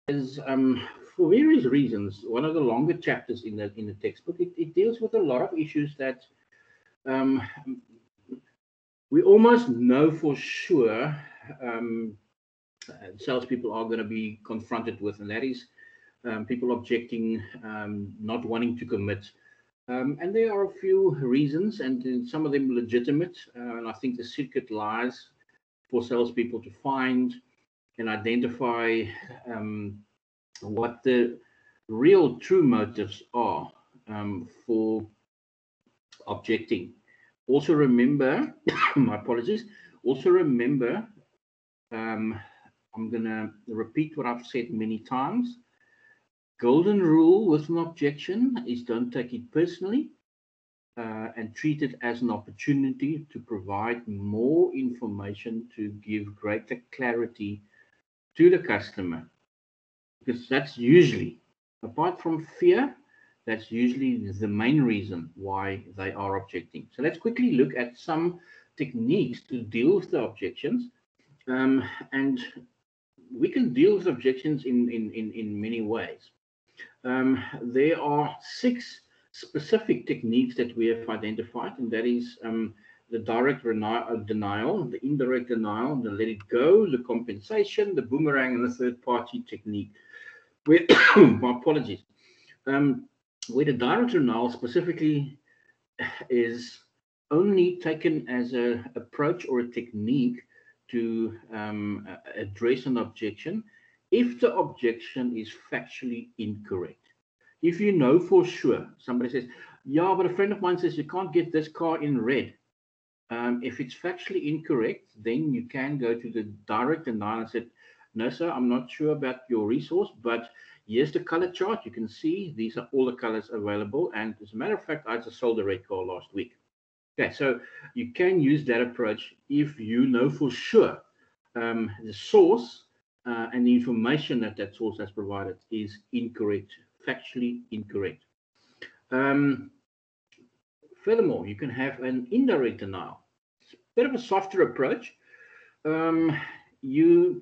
is, for various reasons, one of the longer chapters in the textbook. It deals with a lot of issues that um, we almost know for sure salespeople are going to be confronted with, and that is people objecting, not wanting to commit. And there are a few reasons, and some of them legitimate. And I think the secret lies for salespeople to find and identify what the real true motives are for objecting. Also remember, my apologies, also remember, I'm going to repeat what I've said many times. Golden rule with an objection is don't take it personally and treat it as an opportunity to provide more information to give greater clarity to the customer. Because that's usually, apart from fear, that's usually the main reason why they are objecting. So let's quickly look at some techniques to deal with the objections. And we can deal with objections in many ways. There are 6 specific techniques that we have identified, and that is the direct denial, the indirect denial, the let it go, the compensation, the boomerang, and the third-party technique. My apologies. Where the direct denial specifically is only taken as an approach or a technique to address an objection if the objection is factually incorrect. If you know for sure, somebody says, yeah, but a friend of mine says you can't get this car in red. If it's factually incorrect, then you can go to the direct denial and say, no, sir, I'm not sure about your resource, but here's the color chart. You can see these are all the colors available. And as a matter of fact, I just sold a red car last week. Okay, so you can use that approach if you know for sure the source and the information that that source has provided is incorrect, factually incorrect. Furthermore, you can have an indirect denial. It's a bit of a softer approach. You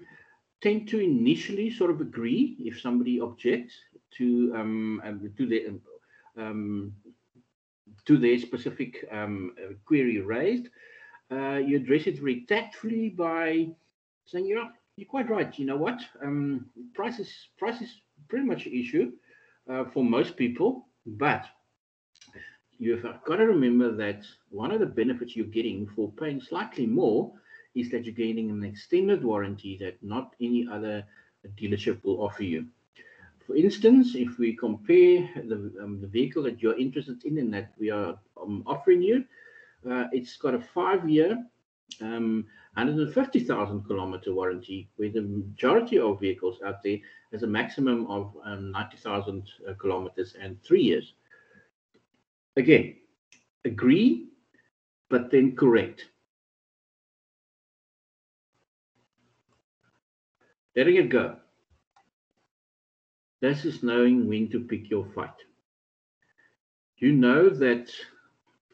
tend to initially sort of agree if somebody objects to their specific query raised. You address it very tactfully by saying, you're quite right. You know what? Price is pretty much an issue for most people, but you've got to remember that one of the benefits you're getting for paying slightly more is that you're gaining an extended warranty that not any other dealership will offer you. For instance, if we compare the vehicle that you're interested in and that we are offering you, it's got a 5-year, 150,000 kilometer warranty, where the majority of vehicles out there has a maximum of 90,000 kilometers and 3 years. Again, agree, but then correct. Letting it go. This is knowing when to pick your fight. You know that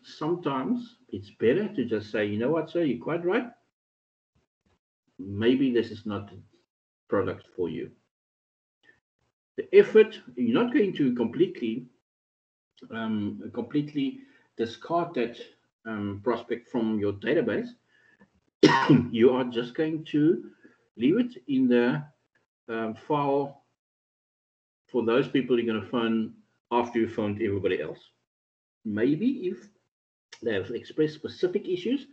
sometimes it's better to just say, you know what, sir, you're quite right. Maybe this is not the product for you. The effort, you're not going to completely discard that prospect from your database. You are just going to leave it in the file for those people you're going to phone after you phoned everybody else. Maybe if they have expressed specific issues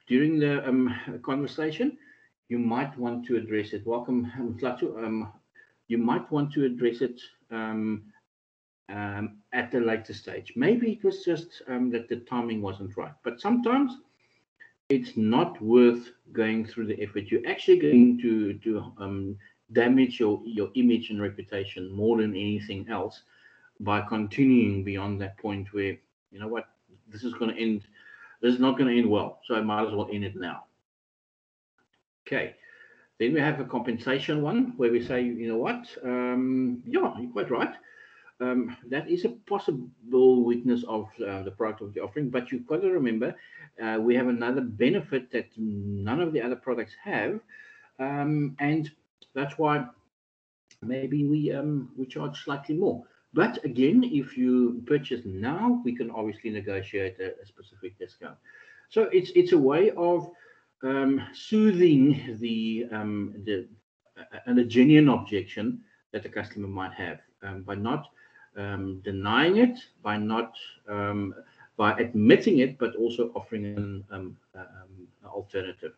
during the conversation, you might want to address it. Welcome, Tlatu. You might want to address it at a later stage. Maybe it was just that the timing wasn't right. But sometimes it's not worth going through the effort. You're actually going to damage your image and reputation more than anything else by continuing beyond that point where, you know what, this is going to end. This is not going to end well, so I might as well end it now. Okay. Then we have a compensation one where we say, you know what, yeah, you're quite right. That is a possible weakness of the product of the offering, but you've got to remember we have another benefit that none of the other products have, and that's why maybe we charge slightly more. But again, if you purchase now, we can obviously negotiate a specific discount. So it's a way of soothing the a genuine objection that the customer might have, by not denying it, by not by admitting it, but also offering an alternative.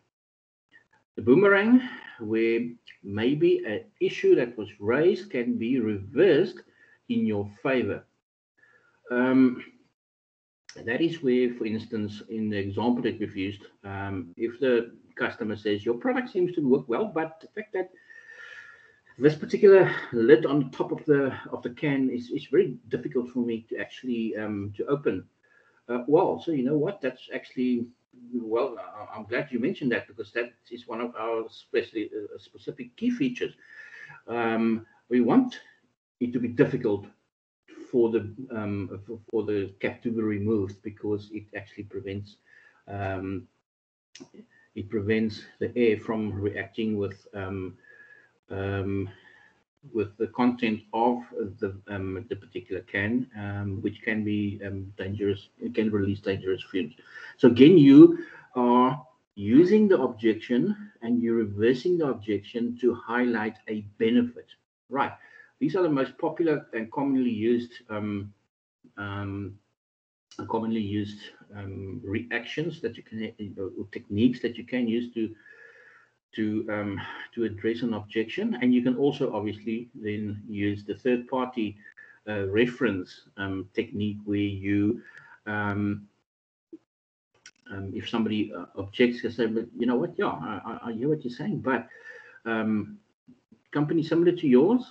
The boomerang, where maybe an issue that was raised can be reversed in your favor. That is where, for instance, in the example that we've used, if the customer says your product seems to work well, but the fact that this particular lid on top of the can is very difficult for me to actually to open. Well, so you know what? That's actually, well, I'm glad you mentioned that, because that is one of our specific key features. We want it to be difficult for the cap to be removed, because it actually prevents the air from reacting with the content of the particular can, which can be dangerous. It can release dangerous fumes. So again, you are using the objection and you're reversing the objection to highlight a benefit. Right. These are the most popular and commonly used reactions that you can, or techniques that you can use to address an objection. And you can also obviously then use the third-party reference technique, where you if somebody objects, you say, but you know what, yeah, I hear what you're saying, but companies similar to yours,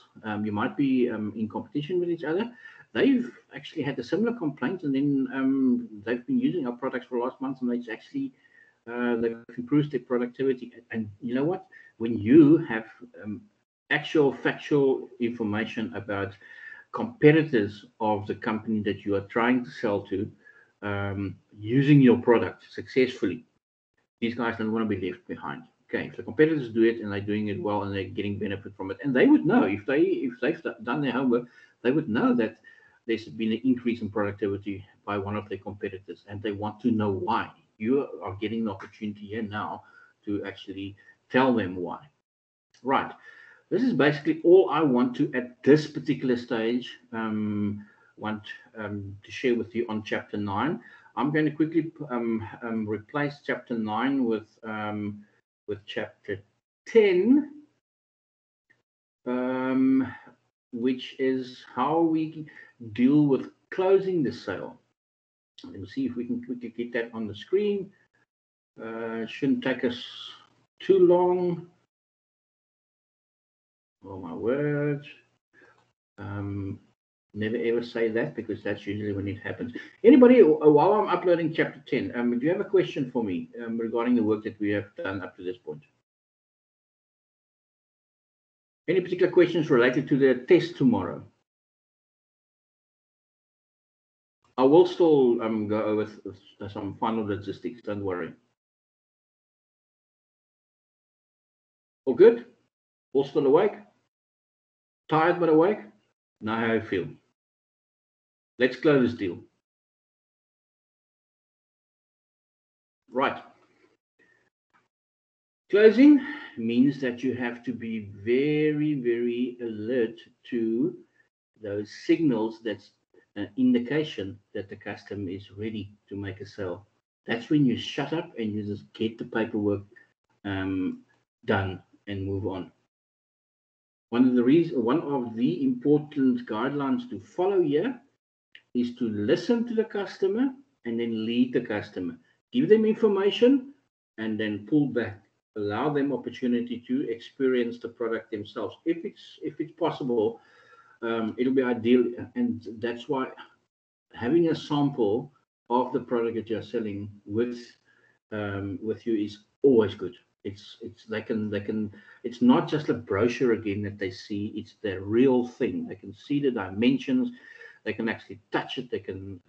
you might be in competition with each other. They've actually had a similar complaint, and then they've been using our products for the last month, and it's actually they've improved their productivity. And you know what? When you have actual factual information about competitors of the company that you are trying to sell to using your product successfully, these guys don't want to be left behind. Okay, if the competitors do it and they're doing it well and they're getting benefit from it, and they would know, if they've done their homework, they would know that there's been an increase in productivity by one of their competitors, and they want to know why. You are getting the opportunity here now to actually tell them why. Right. This is basically all I want to, at this particular stage, want to share with you on chapter 9. I'm going to quickly replace chapter 9 with chapter 10, which is how we deal with closing the sale. Let me see if we can quickly get that on the screen. Shouldn't take us too long. Oh my word. Never ever say that, because that's usually when it happens. Anybody, while I'm uploading chapter 10, do you have a question for me regarding the work that we have done up to this point? Any particular questions related to the test tomorrow? I will still go over some final logistics, don't worry. All good? All still awake? Tired but awake? Now how I feel. Let's close this deal. Right. Closing means that you have to be very, very alert to those signals that's an indication that the customer is ready to make a sale. That's when you shut up and you just get the paperwork done and move on. One of the important guidelines to follow here is to listen to the customer and then lead the customer. Give them information and then pull back. Allow them opportunity to experience the product themselves. If it's possible, it'll be ideal, and that's why having a sample of the product that you're selling with you is always good. It's not just a brochure again that they see, it's the real thing. They can see the dimensions, they can actually touch it, they can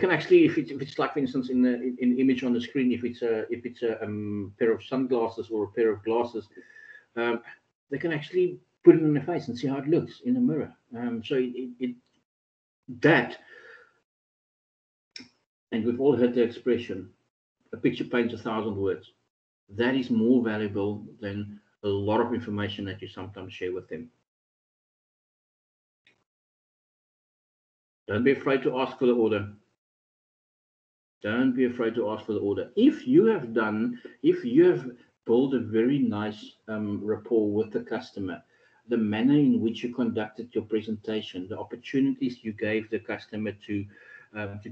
actually, if it's like, for instance, in the image on the screen, if it's a pair of sunglasses or a pair of glasses, they can actually put it on their face and see how it looks in the mirror. So that, and we've all heard the expression, a picture paints 1,000 words. That is more valuable than a lot of information that you sometimes share with them. Don't be afraid to ask for the order. Don't be afraid to ask for the order. If you have built a very nice rapport with the customer, the manner in which you conducted your presentation, the opportunities you gave the customer to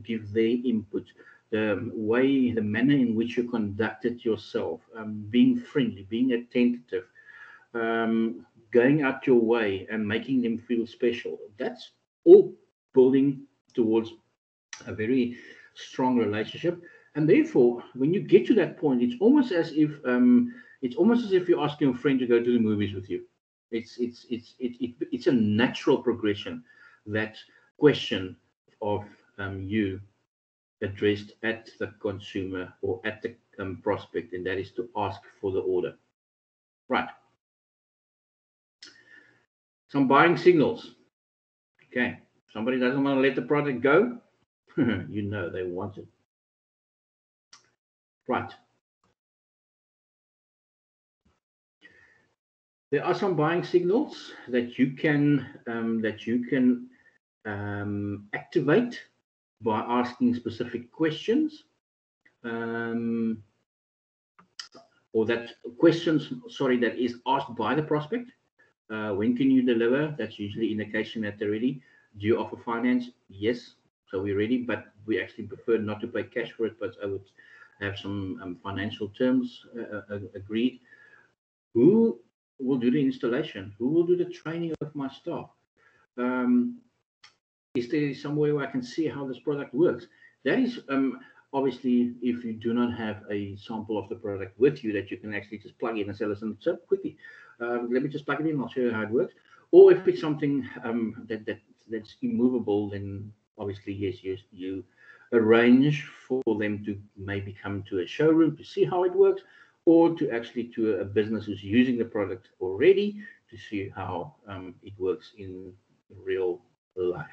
give their input, the manner in which you conducted yourself, being friendly, being attentive, going out your way and making them feel special. That's all building towards a very strong relationship. And therefore, when you get to that point, it's almost as if you're asking a friend to go to the movies with you. It's a natural progression, that question of you addressed at the consumer or at the prospect, and that is to ask for the order. Right. Some buying signals. Okay. Somebody doesn't want to let the product go. You know they want it. Right. There are some buying signals that you can activate by asking specific questions, or that is asked by the prospect. When can you deliver? That's usually indication that they're ready. Do you offer finance? Yes. So we're ready, but we actually prefer not to pay cash for it, but I would have some financial terms agreed. Who will do the installation? Who will do the training of my staff? Is there somewhere where I can see how this product works? That is obviously, if you do not have a sample of the product with you that you can actually just plug in and say, listen, so quickly, let me just plug it in, I'll show you how it works. Or if it's something that's immovable, then obviously, yes, you arrange for them to maybe come to a showroom to see how it works, or to actually to a business who's using the product already to see how it works in real life.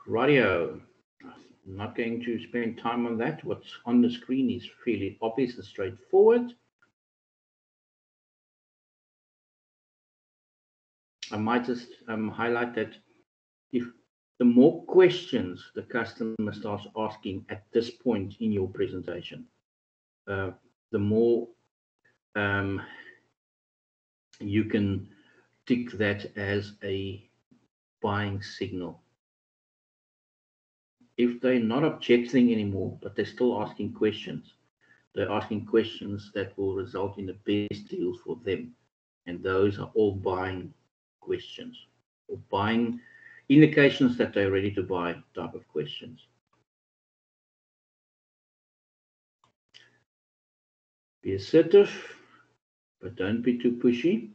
Radio. I'm not going to spend time on that. What's on the screen is fairly obvious and straightforward. I might just highlight that if the more questions the customer starts asking at this point in your presentation, the more you can tick that as a buying signal. If they're not objecting anymore, but they're still asking questions, they're asking questions that will result in the best deal for them. And those are all buying questions, or buying indications that they're ready to buy type of questions. Be assertive, but don't be too pushy.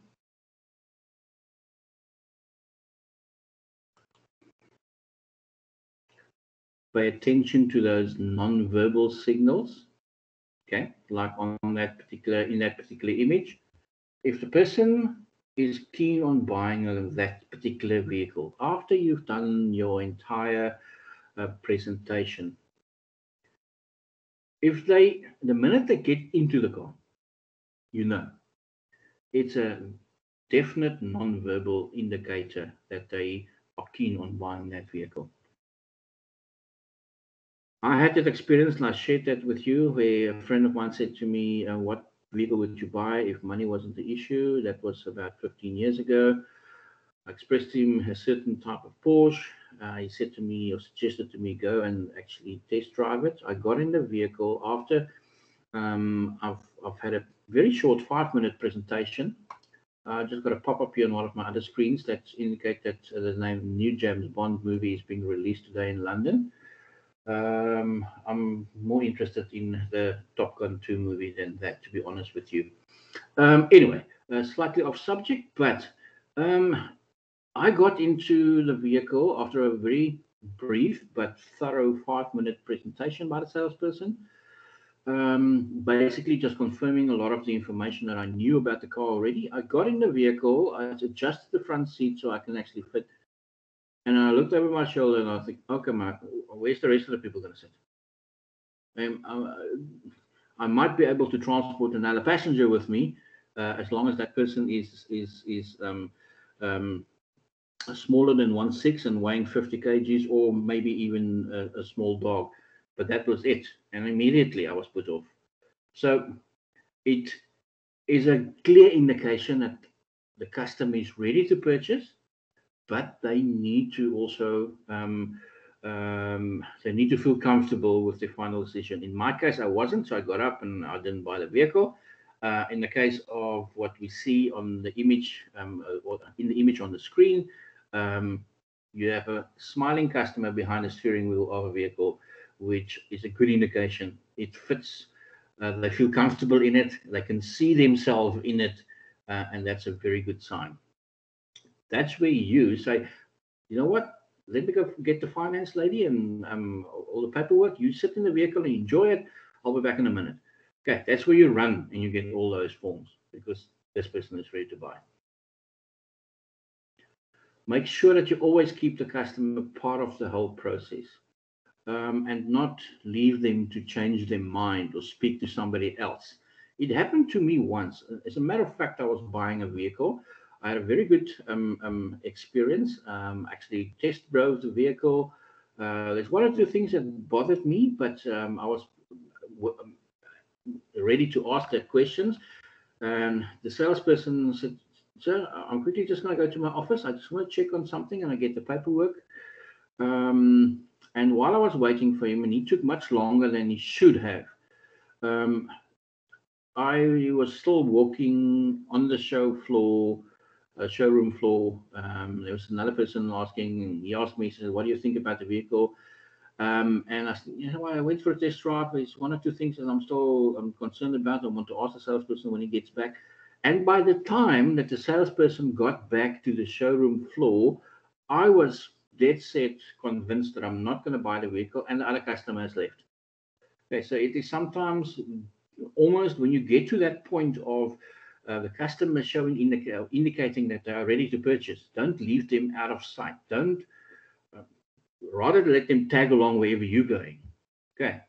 Pay attention to those non-verbal signals. Okay, like in that particular image. If the person is keen on buying that particular vehicle, after you've done your entire presentation, if the minute they get into the car, you know, it's a definite non-verbal indicator that they are keen on buying that vehicle. I had that experience, and I shared that with you, where a friend of mine said to me, what vehicle would you buy if money wasn't the issue? That was about 15 years ago. I expressed to him a certain type of Porsche. He said to me, or suggested to me, go and actually test drive it. I got in the vehicle after I've had a very short 5-minute presentation. I just got a pop-up here on one of my other screens that indicate that the new James Bond movie is being released today in London. I'm more interested in the Top Gun 2 movie than that, to be honest with you. Anyway, slightly off subject, but I got into the vehicle after a very brief but thorough 5-minute presentation by the salesperson. Basically just confirming a lot of the information that I knew about the car already. I got in the vehicle, I adjusted the front seat so I can actually fit. And I looked over my shoulder and I think, okay, where's the rest of the people going to sit? I might be able to transport another passenger with me, as long as that person is smaller than 1.6 and weighing 50 kgs, or maybe even a small dog. But that was it. And immediately I was put off. So it is a clear indication that the customer is ready to purchase, but they need to also they need to feel comfortable with the final decision. In my case, I wasn't, so I got up and I didn't buy the vehicle. In the case of what we see on the image, or in the image on the screen, you have a smiling customer behind the steering wheel of a vehicle, which is a good indication. It fits. They feel comfortable in it. They can see themselves in it, and that's a very good sign. That's where you say, you know what? Let me go get the finance lady and all the paperwork. You sit in the vehicle and enjoy it. I'll be back in a minute. Okay, that's where you run and you get all those forms because this person is ready to buy. Make sure that you always keep the customer part of the whole process, and not leave them to change their mind or speak to somebody else. It happened to me once. As a matter of fact, I was buying a vehicle. I had a very good experience. Actually, test drove the vehicle. There's one or two things that bothered me, but I was ready to ask their questions. And the salesperson said, "Sir, I'm quickly just going to go to my office. I just want to check on something," and I get the paperwork. And while I was waiting for him, and he took much longer than he should have, I was still walking on the showroom floor. There was another person asking, and he asked me, he said, "What do you think about the vehicle?" And I said, "You know, I went for a test drive. There's one or two things that I'm concerned about. I want to ask the salesperson when he gets back." And by the time that the salesperson got back to the showroom floor, I was dead set convinced that I'm not going to buy the vehicle, and the other customer has left. Okay, so it is sometimes almost when you get to that point of the customer showing indicating that they are ready to purchase, don't leave them out of sight. Don't rather let them tag along wherever you're going. Okay.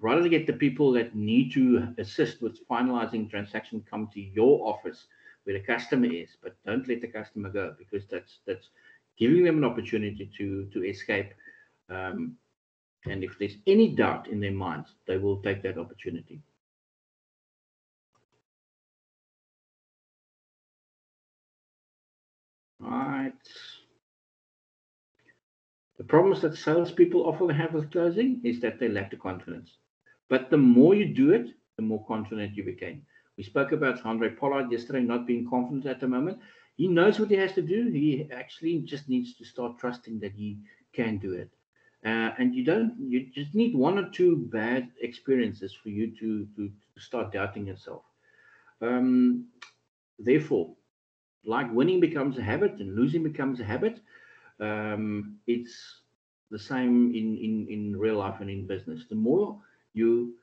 Rather get the people that need to assist with finalizing transaction come to your office where the customer is, but don't let the customer go, because that's giving them an opportunity to escape. And if there's any doubt in their minds, they will take that opportunity. All right. The problems that salespeople often have with closing is that they lack the confidence. But the more you do it, the more confident you become. We spoke about Andre Pollard yesterday not being confident at the moment. He knows what he has to do. He actually just needs to start trusting that he can do it. And you just need one or two bad experiences for you to start doubting yourself. Therefore, like winning becomes a habit and losing becomes a habit, it's the same in real life and in business. The more you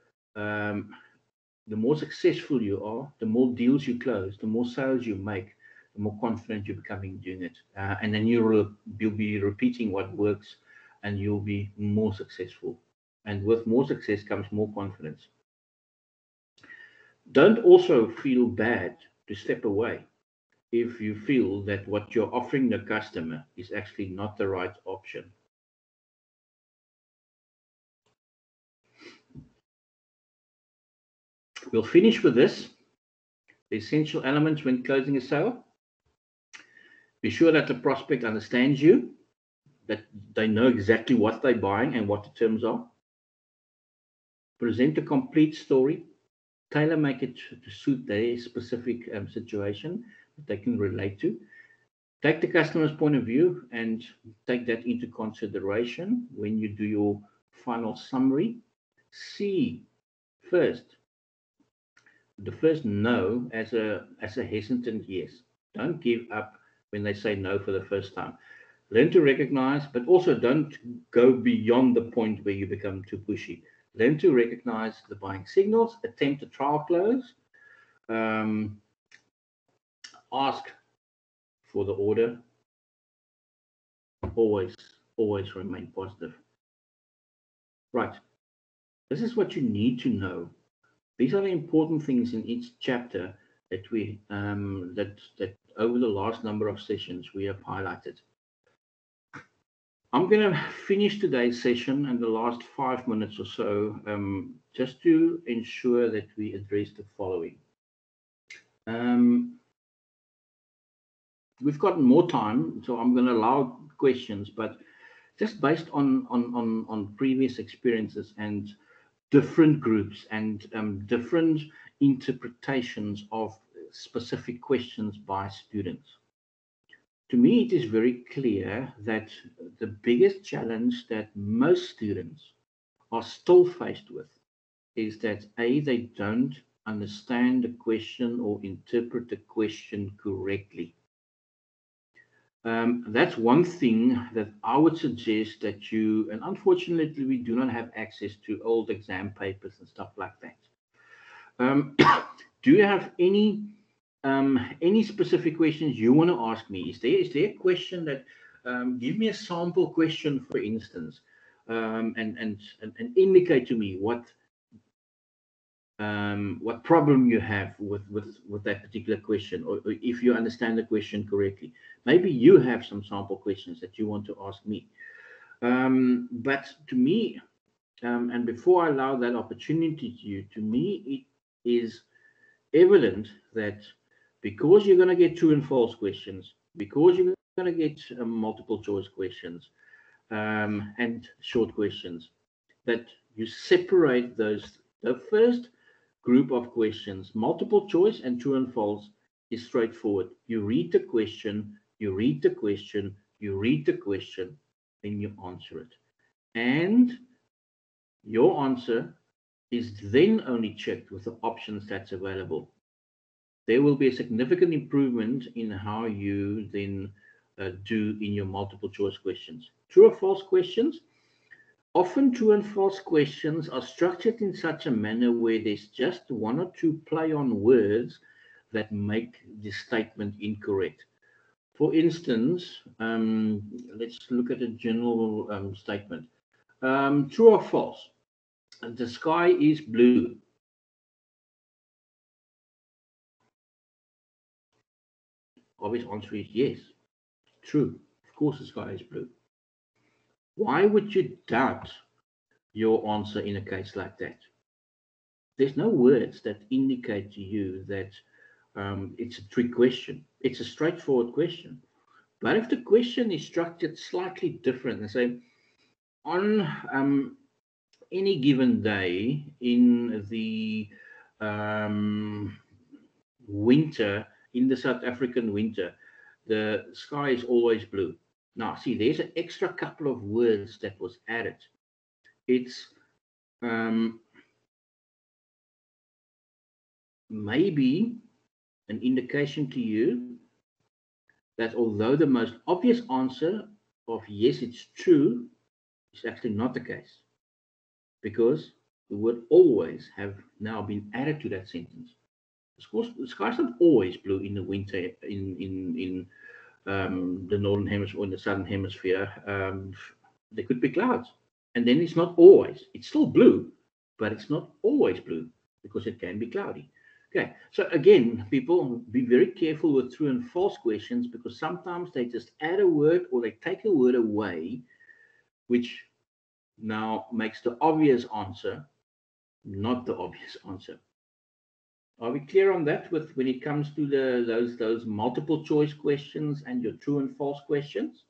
the more successful you are, the more deals you close, the more sales you make, the more confident you become in doing it, and then you'll be repeating what works, and you'll be more successful. And with more success comes more confidence. Don't also feel bad to step away if you feel that what you're offering the customer is actually not the right option. We'll finish with this. The essential elements when closing a sale. Be sure that the prospect understands you, that they know exactly what they're buying and what the terms are. Present a complete story. Tailor make it to suit their specific situation that they can relate to. Take the customer's point of view and take that into consideration when you do your final summary. See first the first no as a hesitant yes. Don't give up when they say no for the first time. Learn to recognize, but also don't go beyond the point where you become too pushy. Learn to recognize the buying signals, attempt a trial close, ask for the order, always remain positive. Right. This is what you need to know. These are the important things in each chapter that we that over the last number of sessions we have highlighted. I'm going to finish today's session in the last 5 minutes or so, just to ensure that we address the following. We've got more time, so I'm going to allow questions, but just based on previous experiences and different groups and different interpretations of specific questions by students. To me, it is very clear that the biggest challenge that most students are still faced with is that A, they don't understand the question or interpret the question correctly. That's one thing that I would suggest that you, and unfortunately we do not have access to old exam papers and stuff like that. Do you have any specific questions you want to ask me? Is there a question that, give me a sample question, for instance, and indicate to me what problem you have with that particular question, or if you understand the question correctly. Maybe you have some sample questions that you want to ask me. But to me, and before I allow that opportunity to you, to me it is evident that because you're going to get true and false questions, because you're going to get multiple choice questions and short questions, that you separate those. The first group of questions, multiple choice and true and false, is straightforward. You read the question, you read the question, you read the question, then you answer it. And your answer is then only checked with the options that's available. There will be a significant improvement in how you then do in your multiple choice questions. True or false questions? Often true and false questions are structured in such a manner where there's just one or two play on words that make the statement incorrect. For instance, let's look at a general statement. True or false? The sky is blue. Obvious answer is yes. True. Of course the sky is blue. Why would you doubt your answer in a case like that? There's no words that indicate to you that it's a trick question. It's a straightforward question. But if the question is structured slightly different, and say, on any given day in the winter, in the South African winter, the sky is always blue. Now, see, there's an extra couple of words that was added. It's maybe an indication to you that although the most obvious answer of yes, it's true, is actually not the case, because the word always have now been added to that sentence. Of course, the sky's not always blue in the winter in the northern hemisphere or in the southern hemisphere. There could be clouds, and then it's not always. It's still blue, but it's not always blue because it can be cloudy. Okay, so again, people, be very careful with true and false questions, because sometimes they just add a word or they take a word away, which now makes the obvious answer not the obvious answer. Are we clear on that with when it comes to those multiple choice questions and your true and false questions?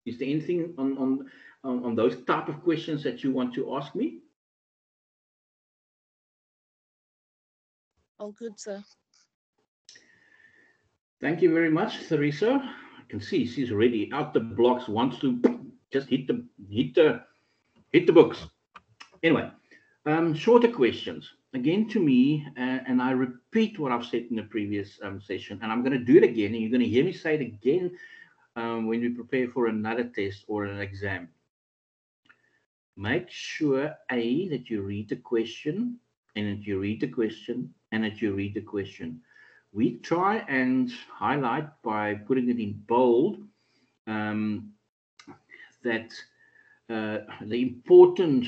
Is there anything on those type of questions that you want to ask me? All good, sir. Thank you very much, Theresa. I can see she's already out the blocks, wants to just hit the books. Anyway, shorter questions. Again, to me, and I repeat what I've said in the previous session, and I'm going to do it again, and you're going to hear me say it again when we prepare for another test or an exam. make sure, A, that you read the question, and that you read the question, and that you read the question. We try and highlight by putting it in bold that the important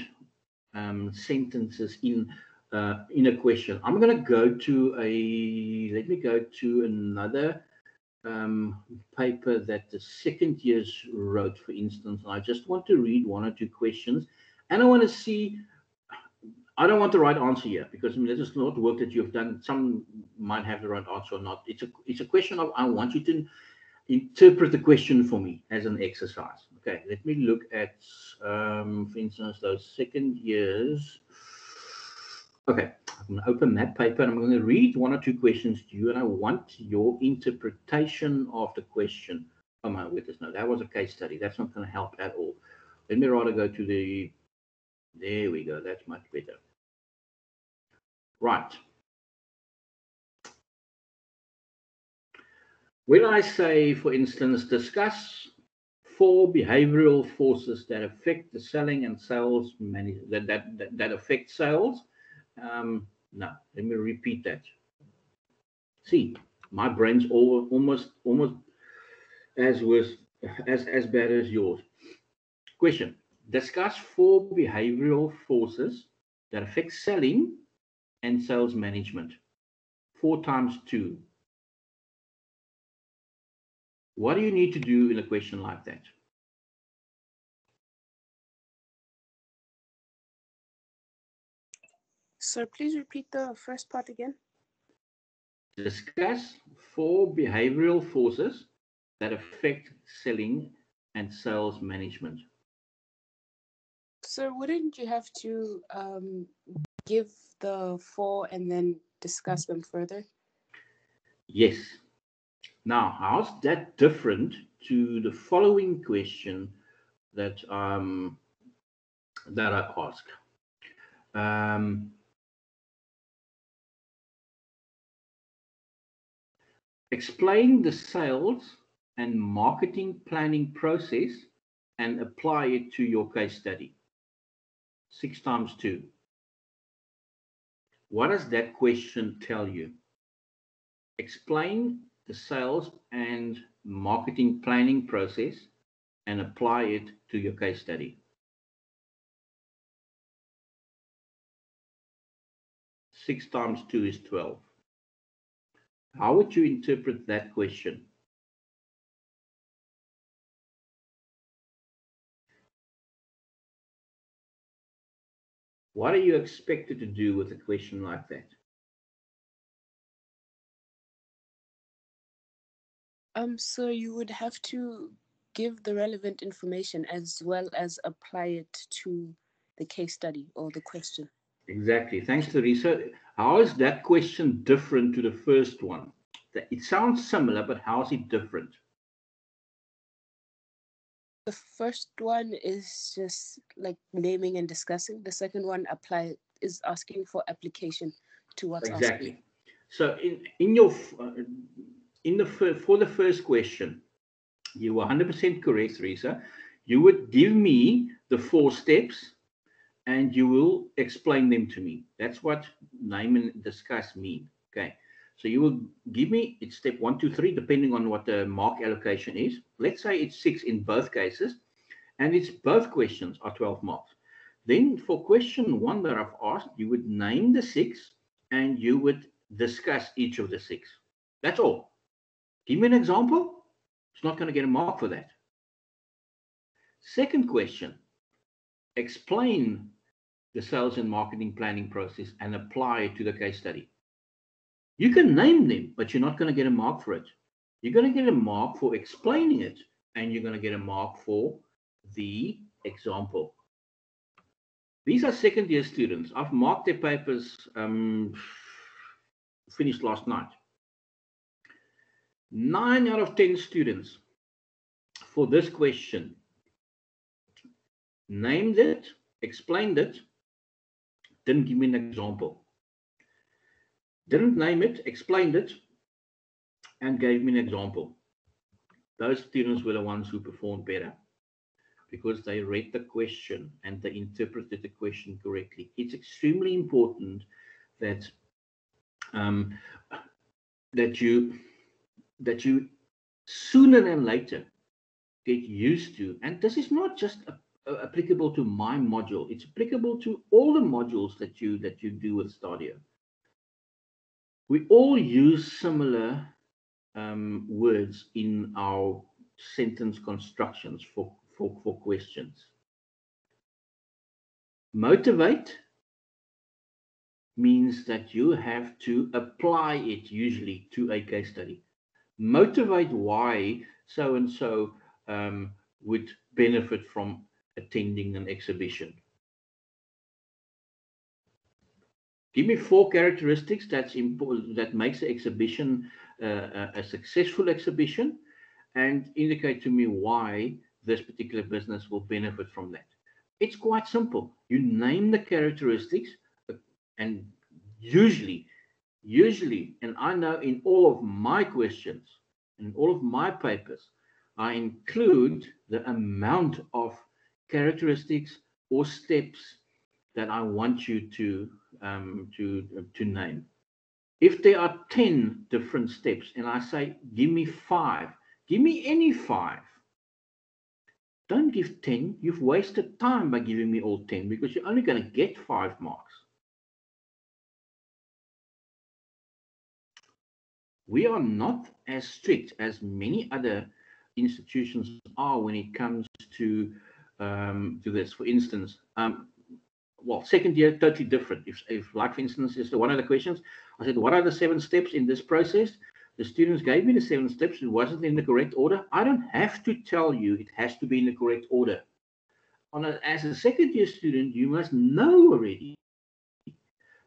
sentences in a question. I'm going to go to let me go to another paper that the second years wrote, for instance. I just want to read one or two questions, and I want to see. I don't want the right answer here, because this is not work that you've done. Some might have the right answer or not. It's a question of, I want you to interpret the question for me as an exercise. Okay, let me look at, for instance, those second years. Okay, I'm going to open that paper and I'm going to read one or two questions to you, and I want your interpretation of the question. Oh my goodness, no, that was a case study. That's not going to help at all. Let me rather go to the, there we go, that's much better. Right. When I say, for instance, discuss 4 behavioral forces that affect the selling and sales that affect sales. No, let me repeat that. See, my brain's almost as bad as yours. Question: discuss 4 behavioral forces that affect selling and sales management. 4 times 2. What do you need to do in a question like that? Sir, please repeat the first part again. Discuss 4 behavioral forces that affect selling and sales management. Sir, wouldn't you have to give the 4 and then discuss them further? Yes. Now, how's that different to the following question that that I ask? Explain the sales and marketing planning process and apply it to your case study. 6 times 2. What does that question tell you? Explain the sales and marketing planning process and apply it to your case study. 6 times 2 is 12. How would you interpret that question? What are you expected to do with a question like that? So you would have to give the relevant information as well as apply it to the case study or the question. Exactly. Thanks, Teresa. How is that question different to the first one? It sounds similar, but how is it different? The first one is just like naming and discussing. The second one is asking for application to what's exactly asking. So for the first question, you were 100% correct, Teresa. You would give me the 4 steps and you will explain them to me. That's what name and discuss mean. Okay. So you will give me, it's step 1, 2, 3, depending on what the mark allocation is. Let's say it's 6 in both cases, and it's both questions are 12 marks. Then for question 1 that I've asked, you would name the 6 and you would discuss each of the 6. That's all. Give me an example. It's not going to get a mark for that. Second question, explain the sales and marketing planning process and apply it to the case study. You can name them, but you're not going to get a mark for it. You're going to get a mark for explaining it, and you're going to get a mark for the example. These are second year students. I've marked their papers, finished last night. 9 out of 10 students for this question named it, explained it, didn't give me an example. Didn't name it, explained it, and gave me an example. Those students were the ones who performed better, because they read the question and they interpreted the question correctly. It's extremely important that that you sooner than later get used to, and this is not just applicable to my module, it's applicable to all the modules that you do with Stadio. We all use similar words in our sentence constructions for questions. Motivate means that you have to apply it usually to a case study. Motivate why so and so would benefit from attending an exhibition. Give me 4 characteristics that's important, that makes the exhibition a successful exhibition, and indicate to me why this particular business will benefit from that. It's quite simple. You name the characteristics, and usually, and I know in all of my questions, in all of my papers, I include the amount of characteristics or steps that I want you to name. If there are 10 different steps and I say, give me 5, give me any 5. Don't give 10. You've wasted time by giving me all 10 because you're only going to get 5 marks. We are not as strict as many other institutions are when it comes to this. For instance, well, second year, totally different. If like, for instance, is one of the questions, I said, what are the 7 steps in this process? The students gave me the 7 steps. It wasn't in the correct order. I don't have to tell you it has to be in the correct order. As a second year student, you must know already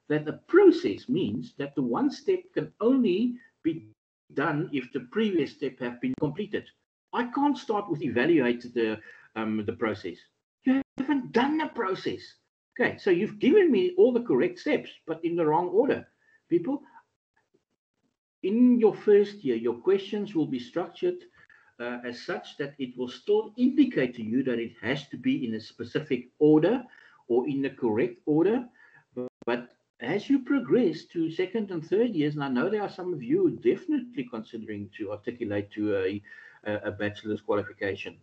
that the process means that the one step can only be done if the previous step have been completed. I can't start with evaluate the process. You haven't done the process. Okay, so you've given me all the correct steps, but in the wrong order. People, in your first year, your questions will be structured as such that it will still indicate to you that it has to be in a specific order or in the correct order. But as you progress to second and third years, and I know there are some of you definitely considering to articulate to a bachelor's qualification,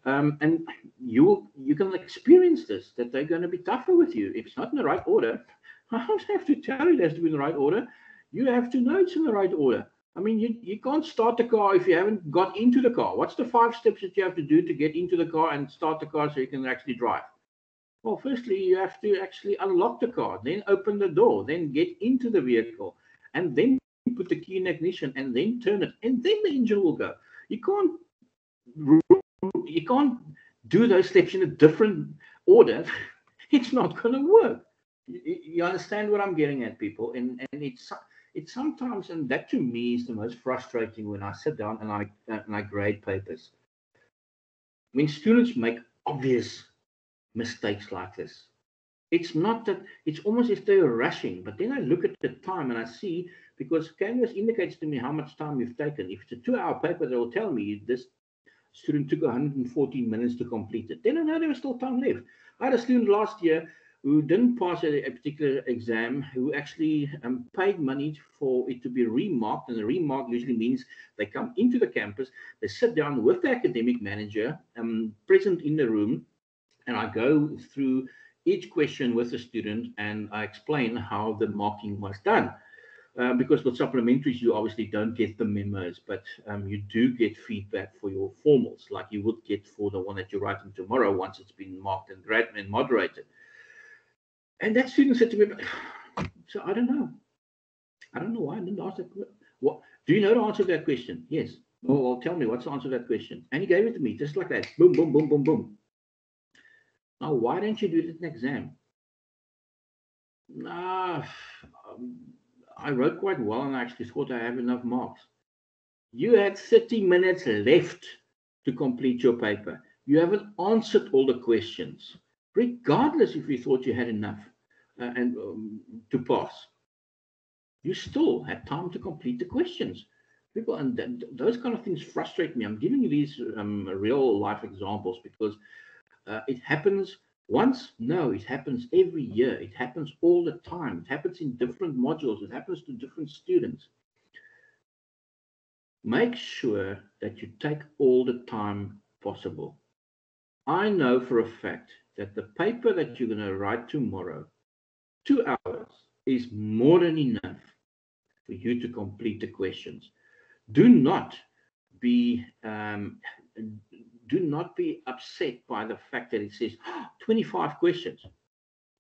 and you can experience this, that they're going to be tougher with you. If it's not in the right order, I don't have to tell you it has to be in the right order. You have to know it's in the right order. I mean, you can't start the car if you haven't got into the car. What's the 5 steps that you have to do to get into the car and start the car so you can actually drive? Well, firstly, you have to actually unlock the car, then open the door, then get into the vehicle, and then put the key in ignition, and then turn it, and then the engine will go. You can't do those steps in a different order. It's not going to work. You understand what I'm getting at, people? And it's sometimes, and that to me is the most frustrating when I sit down and I grade papers. When students make obvious mistakes like this, it's not that, it's almost as if they're rushing. But then I look at the time and I see, because Canvas indicates to me how much time you've taken. If it's a 2-hour paper, they will tell me this student took 114 minutes to complete it. Then I know there was still time left. I had a student last year who didn't pass a particular exam, who actually paid money for it to be remarked. And the remark usually means they come into the campus, they sit down with the academic manager present in the room, and I go through each question with the student and I explain how the marking was done. Because with supplementaries, you obviously don't get the memos, but you do get feedback for your formals, like you would get for the one that you're writing tomorrow once it's been marked and moderated. And that student said to me, so I don't know. I don't know why I didn't ask that. What, do you know the answer to that question? Yes. Oh, well, tell me, what's the answer to that question? And he gave it to me, just like that. Boom, boom, boom, boom, boom. Now, why don't you do it in an exam? I wrote quite well and I actually thought I have enough marks. You had 30 minutes left to complete your paper. You haven't answered all the questions, regardless if you thought you had enough to pass. You still had time to complete the questions. People, and those kind of things frustrate me. I'm giving you these real life examples because It happens once? No, it happens every year. It happens all the time. It happens in different modules. It happens to different students. Make sure that you take all the time possible. I know for a fact that the paper that you're going to write tomorrow, 2 hours, is more than enough for you to complete the questions. Do not be upset by the fact that it says 25 questions.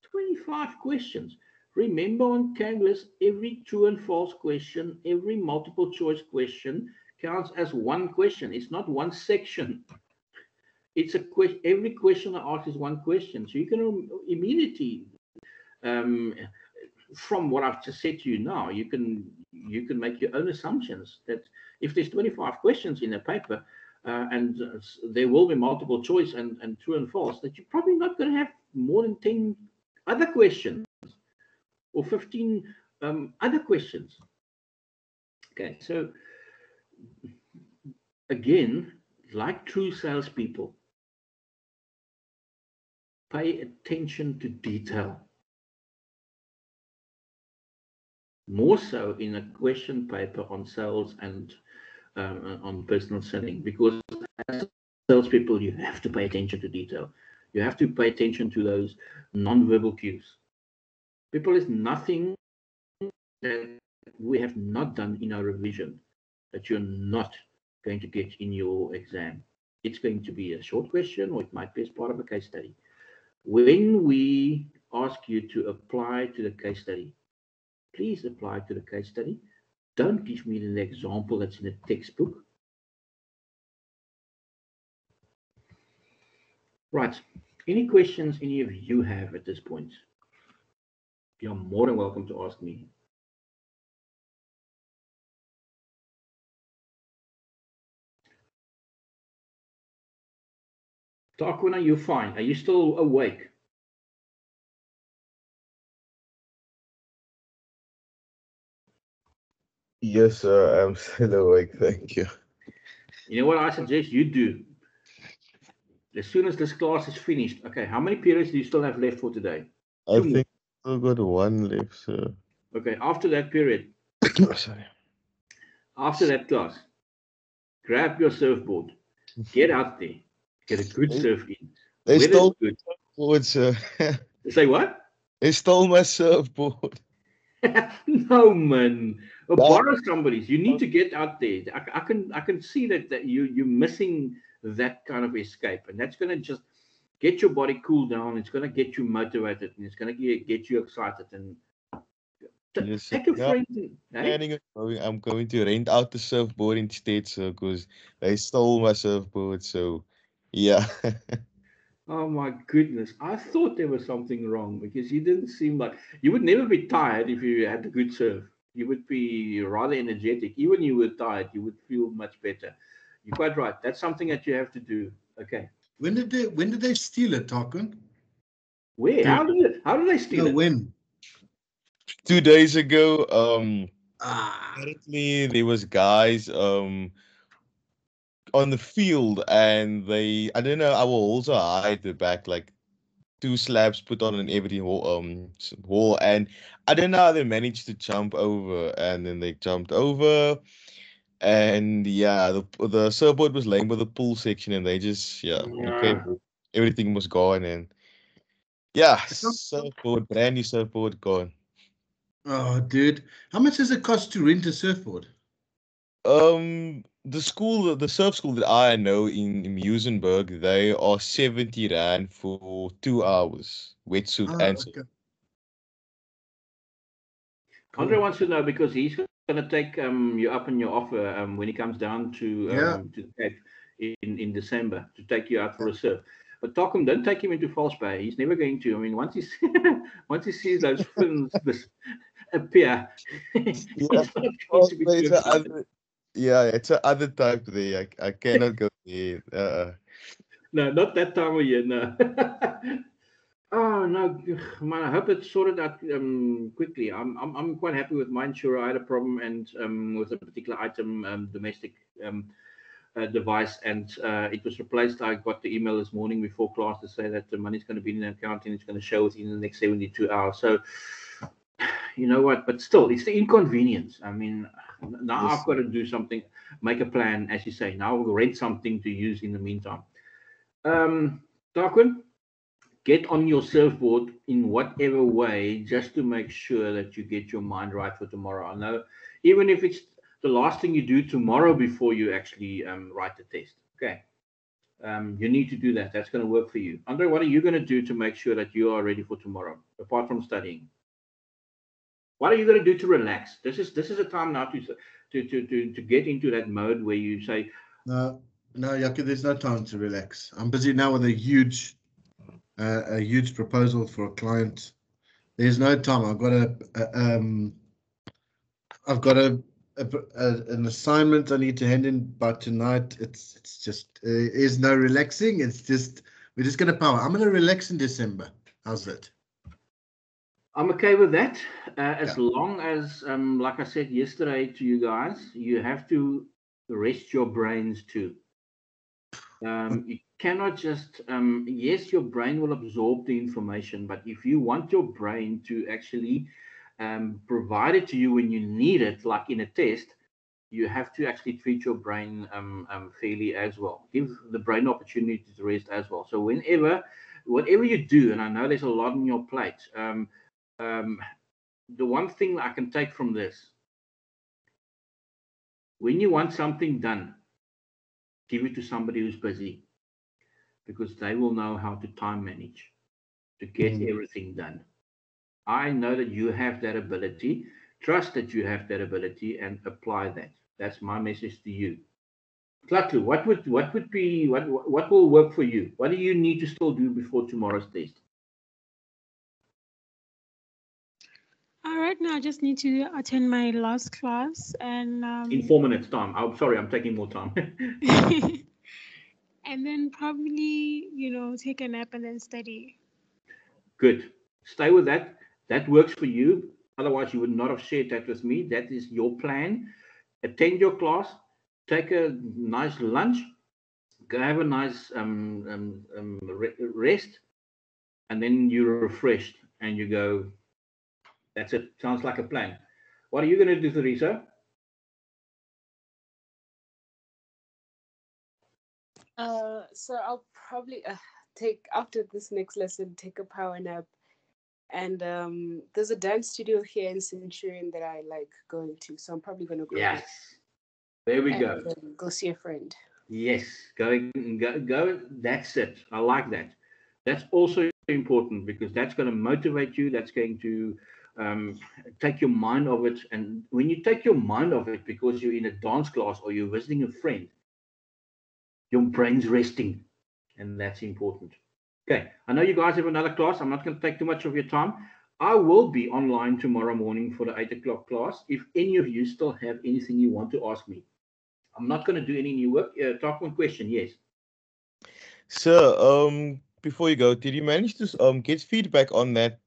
25 questions. Remember, on Canvas, every true and false question, every multiple choice question counts as one question. It's not one section. It's a question. Every question I ask is one question. So you can immediately, from what I've just said to you now, you can make your own assumptions that if there's 25 questions in a paper, and there will be multiple choice and true and false, that you're probably not going to have more than 10 other questions or 15 other questions. Okay, so again, like true salespeople, pay attention to detail. More so in a question paper on sales and on personal selling, because as salespeople, you have to pay attention to detail. You have to pay attention to those non-verbal cues. People, is nothing that we have not done in our revision that you're not going to get in your exam. It's going to be a short question, or it might be as part of a case study. When we ask you to apply to the case study, please apply to the case study. Don't give me an example that's in a textbook. Right. Any questions any of you have at this point? You're more than welcome to ask me. Tarquina, you're fine. Are you still awake? Yes, sir, I'm still awake. Thank you. You know what I suggest you do? As soon as this class is finished, okay, how many periods do you still have left for today? I think I still got one left, sir. Okay, after that period, Sorry. after that class, grab your surfboard, get out there, get a good surf in. They stole good. my surfboard, sir. Say what? They stole my surfboard. No, man. Or No. borrow somebody's. You need to get out there. I can see that you're missing that kind of escape, and that's going to just get your body cooled down. It's going to get you motivated, and it's going to get you excited. And Yes, take a no, friend. I'm going to rent out the surfboard instead, sir, because they stole my surfboard. So, yeah. Oh my goodness! I thought there was something wrong because you didn't seem like you would never be tired if you had a good surf. You would be rather energetic. Even when you were tired, you would feel much better. You're quite right. That's something that you have to do. Okay. When did they steal it, Tarquin? Where? How did they steal No, it? when? 2 days ago, Ah, apparently there was guys on the field, and I don't know, I will also hide the back, like 2 slabs put on an everything wall, and I don't know how they managed to jump over, and then they jumped over, and yeah, the surfboard was laying by the pool section, and they just okay, everything was gone, and yeah, brand new surfboard gone. oh, dude, how much does it cost to rent a surfboard? The surf school that I know in Muizenberg, they are 70 rand for 2 hours, wetsuit and surf. Okay. Cool. Andre wants to know because he's going to take you up on your offer when he comes down to the Cape in December to take you out for a surf. But Tarquin, don't take him into false bay. He's never going to. I mean, once he sees those fins appear, he's not going to be too excited. It's a other type there. I cannot go there. No, not that time of year. No. Oh no, man! I hope it's sorted out quickly. I'm quite happy with my insurer. I had a problem and with a particular item, domestic device, and it was replaced. I got the email this morning before class to say that the money's going to be in the account and it's going to show within the next 72 hours. So, you know what? But still, it's the inconvenience. I mean, now Yes. I've got to do something, make a plan, as you say. Now I'll rent something to use in the meantime. Darwin, get on your surfboard in whatever way, just to make sure that you get your mind right for tomorrow. I know, even if it's the last thing you do tomorrow before you actually write the test. Okay. You need to do that. That's going to work for you. Andre, what are you going to do to make sure that you are ready for tomorrow, apart from studying? What are you going to do to relax? This is a time now to get into that mode where you say, No, Jaco, there's no time to relax. I'm busy now with a huge proposal for a client. There's no time. I've got an assignment I need to hand in by tonight. It's just is no relaxing. It's just we're just gonna power. I'm gonna relax in December. How's that? I'm okay with that, as long as, like I said yesterday to you guys, you have to rest your brains too. You cannot just, yes, your brain will absorb the information, but if you want your brain to actually provide it to you when you need it, like in a test, you have to actually treat your brain fairly as well. Give the brain opportunity to rest as well. So whatever you do, and I know there's a lot on your plate, the one thing I can take from this, when you want something done, give it to somebody who's busy, because they will know how to time manage to get everything done. I know that you have that ability. Trust that you have that ability and apply that. That's my message to you. Tlatu, what will work for you? What do you need to still do before tomorrow's test? All right, now I just need to attend my last class and In 4 minutes time. I'm sorry, I'm taking more time. and then probably, take a nap and then study. Good. Stay with that. That works for you. Otherwise, you would not have shared that with me. That is your plan. Attend your class, take a nice lunch, go have a nice rest, and then you're refreshed and you go, that's it. Sounds like a plan. What are you going to do, Theresa? So I'll probably take, after this next lesson, take a power nap. And there's a dance studio here in Centurion that I like going to, so I'm probably going to go. Yes. There we go. Go see a friend. Yes, go. That's it. I like that. That's also important, because that's going to motivate you. That's going to take your mind off it. And when you take your mind off it because you're in a dance class or you're visiting a friend, your brain's resting, and that's important. Okay, I know you guys have another class. I'm not going to take too much of your time. I will be online tomorrow morning for the 8 o'clock class. If any of you still have anything you want to ask me, I'm not going to do any new work. Talk one question, yes. So, before you go, did you manage to get feedback on that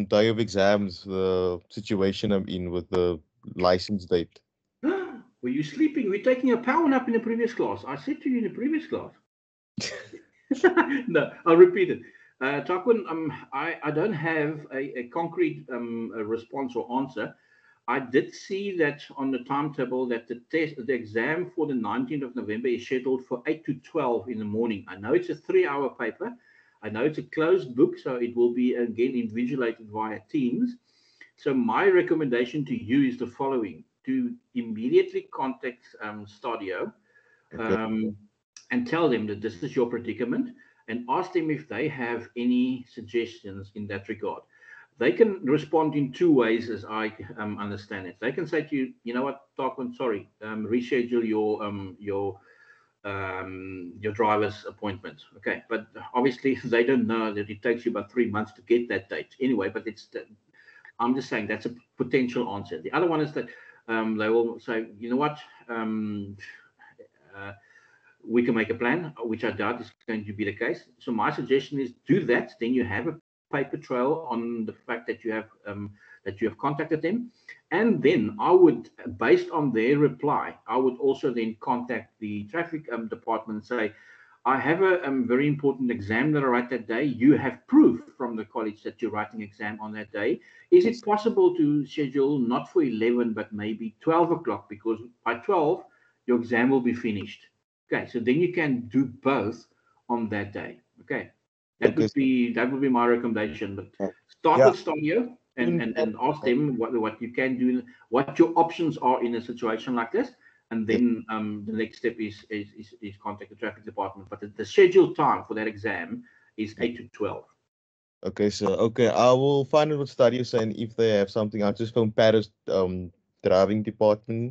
day of exams, the situation I'm in with the license date? Were you sleeping? We're taking a power nap in the previous class. I said to you in the previous class. No, I'll repeat it. Takwin, I don't have a concrete response or answer. I did see that on the timetable that the exam for the 19th of November is scheduled for 8 to 12 in the morning. I know it's a 3-hour paper. I know it's a closed book, so it will be again invigilated via Teams. So my recommendation to you is the following: to immediately contact Stadio. Okay. And tell them that this is your predicament, and ask them if they have any suggestions in that regard. They can respond in 2 ways, as I understand it. They can say to you, you know what, Tarquin, sorry, reschedule your driver's appointment. Okay, but obviously they don't know that it takes you about 3 months to get that date anyway. But I'm just saying that's a potential answer. The other one is that they will say, you know what, we can make a plan, which I doubt is going to be the case. So my suggestion is do that. Then you have a paper trail on the fact that you have contacted them. And then I would, based on their reply, I would also then contact the traffic department and say, I have a very important exam that I write that day. You have proof from the college that you're writing exam on that day. Is it possible to schedule not for 11, but maybe 12 o'clock? Because by 12, your exam will be finished. Okay, so then you can do both on that day. Okay, that would be my recommendation. But start with Stadio and ask them what you can do, what your options are in a situation like this. And then the next step is contact the traffic department. But the scheduled time for that exam is 8 to 12. Okay, so I will find out what studies and if they have something. I'll just phone Paris traffic department,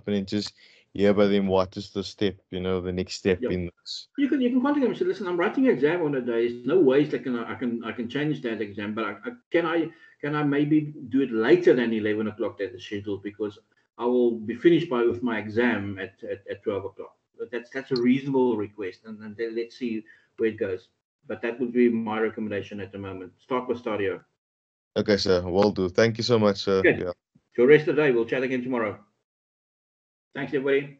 and just hear by them what is the step, the next step in this. You can contact them and say, listen, I'm writing an exam on a day. There's no ways that I can change that exam, but can I maybe do it later than 11 o'clock that is scheduled, because I will be finished with my exam at 12 o'clock. But that's a reasonable request, and then let's see where it goes. But that would be my recommendation at the moment. Start with Stadio. Okay, sir. Will do. Thank you so much, sir. Okay. For the rest of the day, we'll chat again tomorrow. Thanks, everybody.